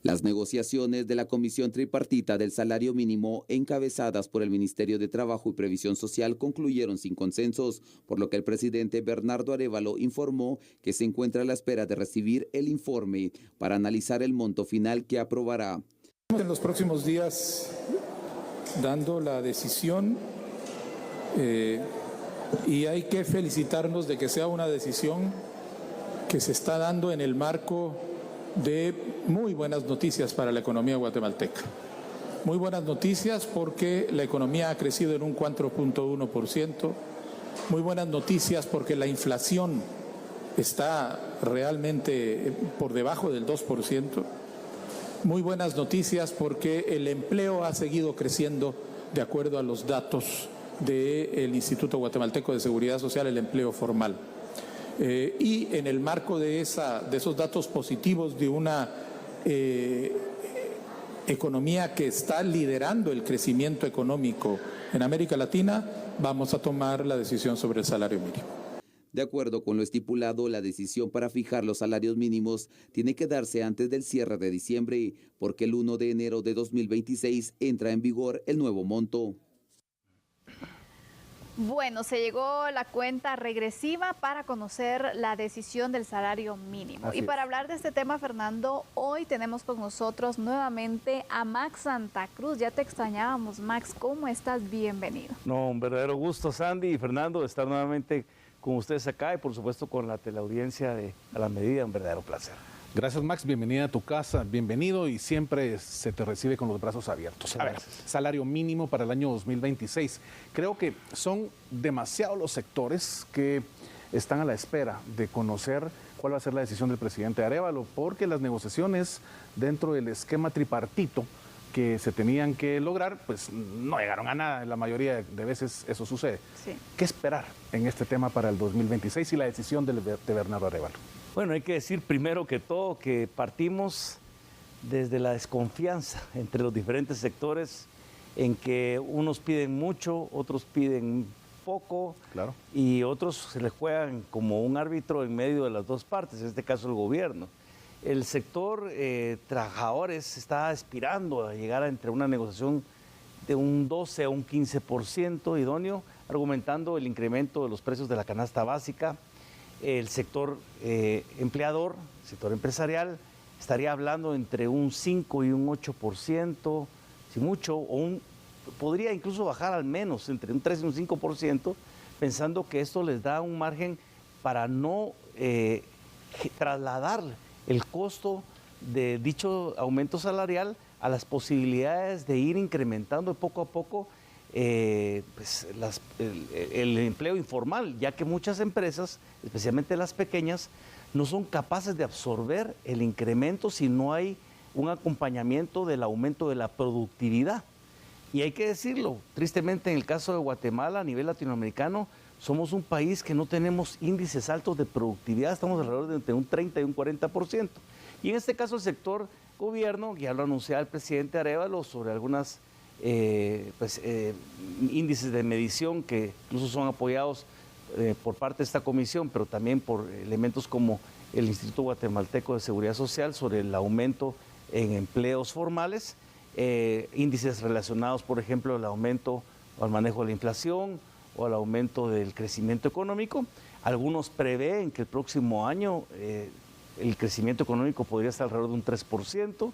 Las negociaciones de la Comisión Tripartita del Salario Mínimo, encabezadas por el Ministerio de Trabajo y Previsión Social, concluyeron sin consensos, por lo que el presidente Bernardo Arévalo informó que se encuentra a la espera de recibir el informe para analizar el monto final que aprobará. En los próximos días, dando la decisión, y hay que felicitarnos de que sea una decisión que se está dando en el marco de muy buenas noticias para la economía guatemalteca. Muy buenas noticias porque la economía ha crecido en un 4.1%. Muy buenas noticias porque la inflación está realmente por debajo del 2%. Muy buenas noticias porque el empleo ha seguido creciendo de acuerdo a los datos del Instituto Guatemalteco de Seguridad Social, el empleo formal. Y en el marco de esos datos positivos de una economía que está liderando el crecimiento económico en América Latina, vamos a tomar la decisión sobre el salario mínimo. De acuerdo con lo estipulado, la decisión para fijar los salarios mínimos tiene que darse antes del cierre de diciembre, porque el 1 de enero de 2026 entra en vigor el nuevo monto. Bueno, se llegó la cuenta regresiva para conocer la decisión del salario mínimo. Así y para es. hablar de este tema, Fernando, hoy tenemos con nosotros nuevamente a Max Santa Cruz. Ya te extrañábamos, Max. ¿Cómo estás? Bienvenido. No, un verdadero gusto, Sandy y Fernando, de estar nuevamente con ustedes acá y por supuesto con la teleaudiencia de A la Medida, un verdadero placer. Gracias, Max. Bienvenida a tu casa. Bienvenido y siempre se te recibe con los brazos abiertos. A ver, salario mínimo para el año 2026. Creo que son demasiados los sectores que están a la espera de conocer cuál va a ser la decisión del presidente Arévalo, porque las negociaciones dentro del esquema tripartito que se tenían que lograr, pues no llegaron a nada. La mayoría de veces eso sucede. Sí. ¿Qué esperar en este tema para el 2026 y la decisión de Bernardo Arévalo? Bueno, hay que decir primero que todo que partimos desde la desconfianza entre los diferentes sectores en que unos piden mucho, otros piden poco, Claro. y otros se le juegan como un árbitro en medio de las dos partes, en este caso el gobierno. El sector trabajadores está aspirando a llegar entre una negociación de un 12 a un 15% idóneo, argumentando el incremento de los precios de la canasta básica. El sector empleador, sector empresarial, estaría hablando entre un 5 y un 8%, si mucho, podría incluso bajar al menos entre un 3 y un 5%, pensando que esto les da un margen para no trasladar el costo de dicho aumento salarial a las posibilidades de ir incrementando poco a poco pues el empleo informal, ya que muchas empresas, especialmente las pequeñas, no son capaces de absorber el incremento si no hay un acompañamiento del aumento de la productividad. Y hay que decirlo, tristemente en el caso de Guatemala, a nivel latinoamericano, somos un país que no tenemos índices altos de productividad, estamos alrededor de entre un 30 y un 40%. Y en este caso el sector gobierno, ya lo anunciaba el presidente Arévalo sobre algunas índices de medición que incluso son apoyados por parte de esta comisión, pero también por elementos como el Instituto Guatemalteco de Seguridad Social sobre el aumento en empleos formales, índices relacionados, por ejemplo, al aumento o al manejo de la inflación o al aumento del crecimiento económico. Algunos prevén que el próximo año el crecimiento económico podría estar alrededor de un 3%,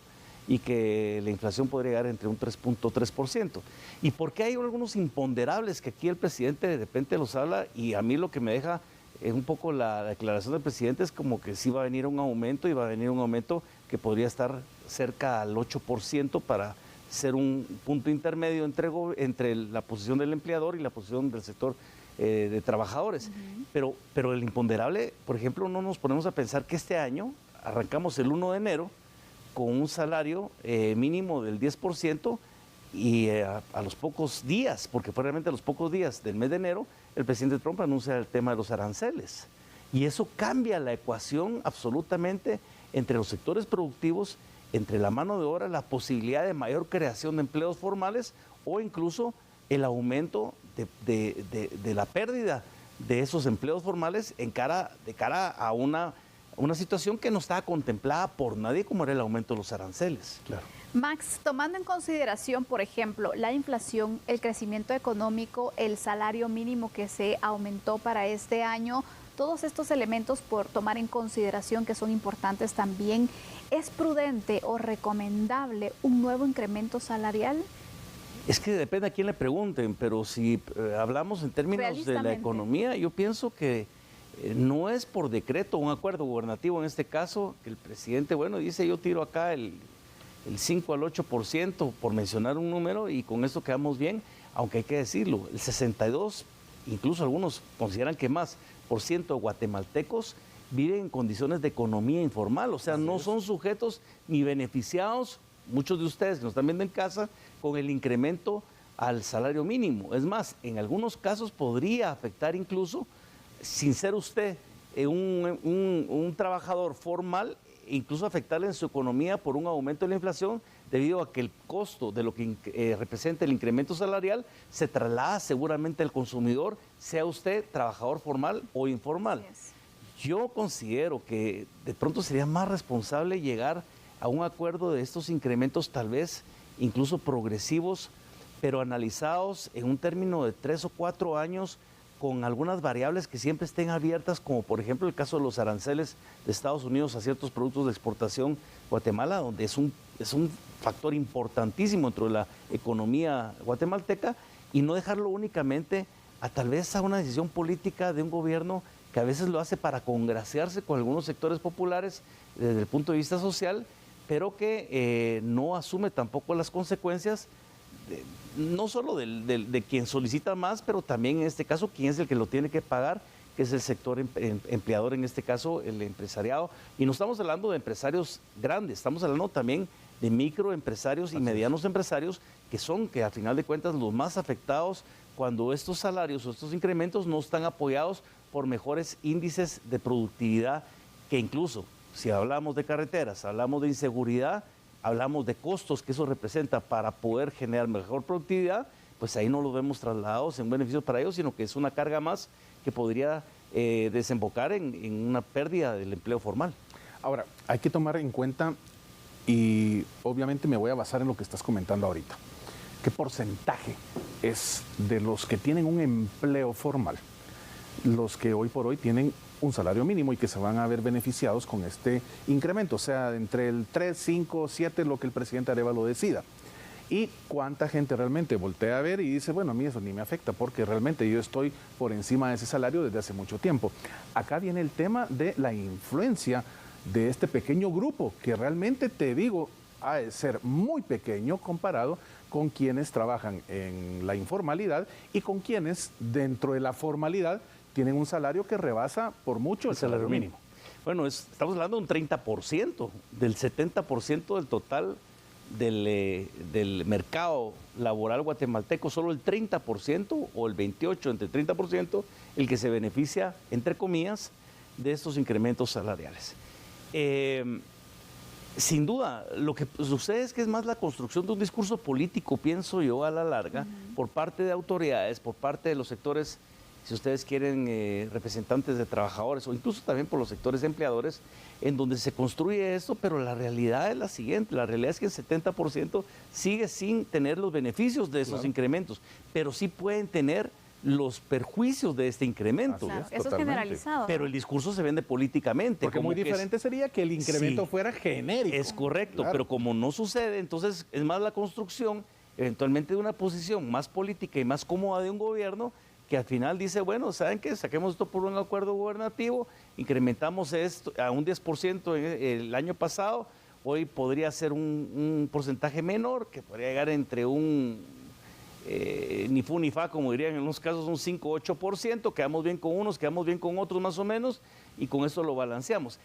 y que la inflación podría llegar entre un 3.3%. ¿Y por qué hay algunos imponderables que aquí el presidente de repente los habla? Y a mí lo que me deja un poco la declaración del presidente es como que sí va a venir un aumento, y va a venir un aumento que podría estar cerca al 8% para ser un punto intermedio entre la posición del empleador y la posición del sector de trabajadores. Pero el imponderable, por ejemplo, no nos ponemos a pensar que este año arrancamos el 1 de enero con un salario mínimo del 10%, y a los pocos días, porque fue realmente a los pocos días del mes de enero, el presidente Trump anuncia el tema de los aranceles. Y eso cambia la ecuación absolutamente entre los sectores productivos, entre la mano de obra, la posibilidad de mayor creación de empleos formales o incluso el aumento de la pérdida de esos empleos formales de cara a una una situación que no estaba contemplada por nadie, como era el aumento de los aranceles. Claro. Max, tomando en consideración, por ejemplo, la inflación, el crecimiento económico, el salario mínimo que se aumentó para este año, todos estos elementos por tomar en consideración que son importantes también, ¿es prudente o recomendable un nuevo incremento salarial? Es que depende a quién le pregunten, pero si hablamos en términos de la economía, yo pienso que no es por decreto, un acuerdo gubernativo en este caso, que el presidente, bueno, dice yo tiro acá el 5 al 8%, por mencionar un número, y con esto quedamos bien, aunque hay que decirlo, el 62%, incluso algunos consideran que más, por ciento de guatemaltecos viven en condiciones de economía informal, o sea, no son sujetos ni beneficiados, muchos de ustedes que nos están viendo en casa, con el incremento al salario mínimo. Es más, en algunos casos podría afectar incluso, sin ser usted un trabajador formal, incluso afectarle en su economía por un aumento de la inflación, debido a que el costo de lo que representa el incremento salarial se traslada seguramente al consumidor, sea usted trabajador formal o informal. Yo considero que de pronto sería más responsable llegar a un acuerdo de estos incrementos, tal vez incluso progresivos, pero analizados en un término de 3 o 4 años, con algunas variables que siempre estén abiertas, como por ejemplo el caso de los aranceles de Estados Unidos a ciertos productos de exportación Guatemala, donde es un factor importantísimo dentro de la economía guatemalteca, y no dejarlo únicamente a tal vez a una decisión política de un gobierno que a veces lo hace para congraciarse con algunos sectores populares desde el punto de vista social, pero que no asume tampoco las consecuencias no solo de quien solicita más, pero también en este caso quién es el que lo tiene que pagar, que es el sector empleador, en este caso el empresariado. Y no estamos hablando de empresarios grandes, estamos hablando también de microempresarios y medianos empresarios, que al final de cuentas los más afectados cuando estos salarios o estos incrementos no están apoyados por mejores índices de productividad, que incluso si hablamos de carreteras, hablamos de inseguridad, hablamos de costos que eso representa para poder generar mejor productividad, pues ahí no lo vemos trasladados en beneficios para ellos, sino que es una carga más que podría desembocar en una pérdida del empleo formal. Ahora, hay que tomar en cuenta, y obviamente me voy a basar en lo que estás comentando ahorita, ¿qué porcentaje es de los que tienen un empleo formal los que hoy por hoy tienen un salario mínimo y que se van a ver beneficiados con este incremento? O sea, entre el 3, 5, 7, lo que el presidente Arévalo decida. ¿Y cuánta gente realmente voltea a ver y dice, bueno, a mí eso ni me afecta porque realmente yo estoy por encima de ese salario desde hace mucho tiempo? Acá viene el tema de la influencia de este pequeño grupo, que realmente, te digo, ha de ser muy pequeño comparado con quienes trabajan en la informalidad y con quienes dentro de la formalidad tienen un salario que rebasa por mucho el salario mínimo. Bueno, estamos hablando de un 30%, del 70% del total del mercado laboral guatemalteco, solo el 30% o el 28%, entre 30%, el que se beneficia, entre comillas, de estos incrementos salariales. Sin duda, lo que sucede es que es más la construcción de un discurso político, pienso yo, a la larga, por parte de autoridades, por parte de los sectores, si ustedes quieren, representantes de trabajadores o incluso también por los sectores empleadores, en donde se construye esto, pero la realidad es la siguiente, la realidad es que el 70% sigue sin tener los beneficios de esos incrementos, pero sí pueden tener los perjuicios de este incremento. Claro, eso es generalizado. Pero el discurso se vende políticamente. Porque muy diferente sería que el incremento fuera genérico. Es correcto, claro. Pero como no sucede, entonces es más la construcción eventualmente de una posición más política y más cómoda de un gobierno, que al final dice, bueno, ¿saben qué? Saquemos esto por un acuerdo gubernativo, incrementamos esto a un 10% el año pasado, hoy podría ser un porcentaje menor, que podría llegar entre un ni fu ni fa, como dirían en unos casos, un 5 o 8%, quedamos bien con unos, quedamos bien con otros más o menos, y con eso lo balanceamos.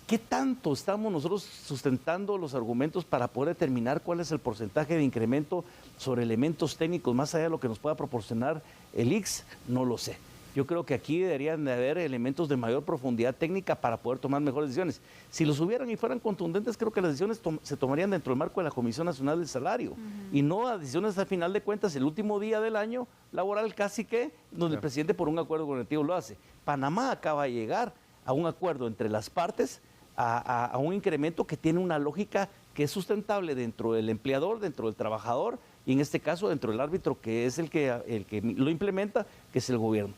¿Qué tanto estamos nosotros sustentando los argumentos para poder determinar cuál es el porcentaje de incremento sobre elementos técnicos más allá de lo que nos pueda proporcionar el ICS? No lo sé. Yo creo que aquí deberían de haber elementos de mayor profundidad técnica para poder tomar mejores decisiones. Si los hubieran y fueran contundentes, creo que las decisiones se tomarían dentro del marco de la Comisión Nacional del Salario y no a decisiones al final de cuentas el último día del año laboral casi que donde el presidente por un acuerdo gubernativo lo hace. Panamá acaba de llegar a un acuerdo entre las partes, a un incremento que tiene una lógica que es sustentable dentro del empleador, dentro del trabajador y en este caso dentro del árbitro, que es el que lo implementa, que es el gobierno.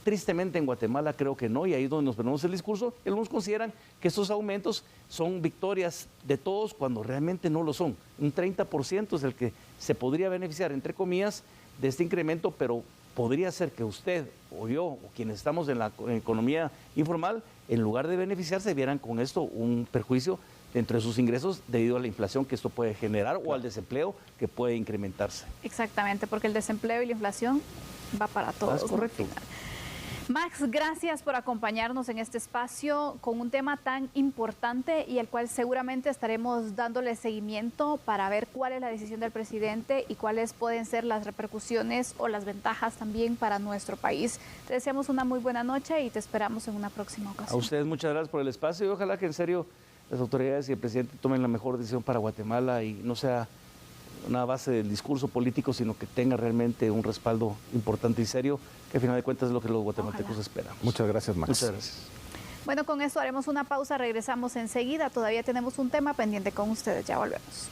Tristemente en Guatemala creo que no, y ahí es donde nos perdemos el discurso. Algunos consideran que estos aumentos son victorias de todos cuando realmente no lo son. Un 30% es el que se podría beneficiar, entre comillas, de este incremento, pero podría ser que usted o yo o quienes estamos en la economía informal, en lugar de beneficiarse, vieran con esto un perjuicio dentro de sus ingresos debido a la inflación que esto puede generar o al desempleo que puede incrementarse. Exactamente, porque el desempleo y la inflación va para todos. Es correcto. Max, gracias por acompañarnos en este espacio con un tema tan importante y al cual seguramente estaremos dándole seguimiento para ver cuál es la decisión del presidente y cuáles pueden ser las repercusiones o las ventajas también para nuestro país. Te deseamos una muy buena noche y te esperamos en una próxima ocasión. A ustedes muchas gracias por el espacio y ojalá que en serio las autoridades y el presidente tomen la mejor decisión para Guatemala y no sea una base del discurso político, sino que tenga realmente un respaldo importante y serio, que al final de cuentas es lo que los guatemaltecos esperan. Muchas gracias, Max. Muchas gracias. Bueno, con esto haremos una pausa, regresamos enseguida. Todavía tenemos un tema pendiente con ustedes, ya volvemos.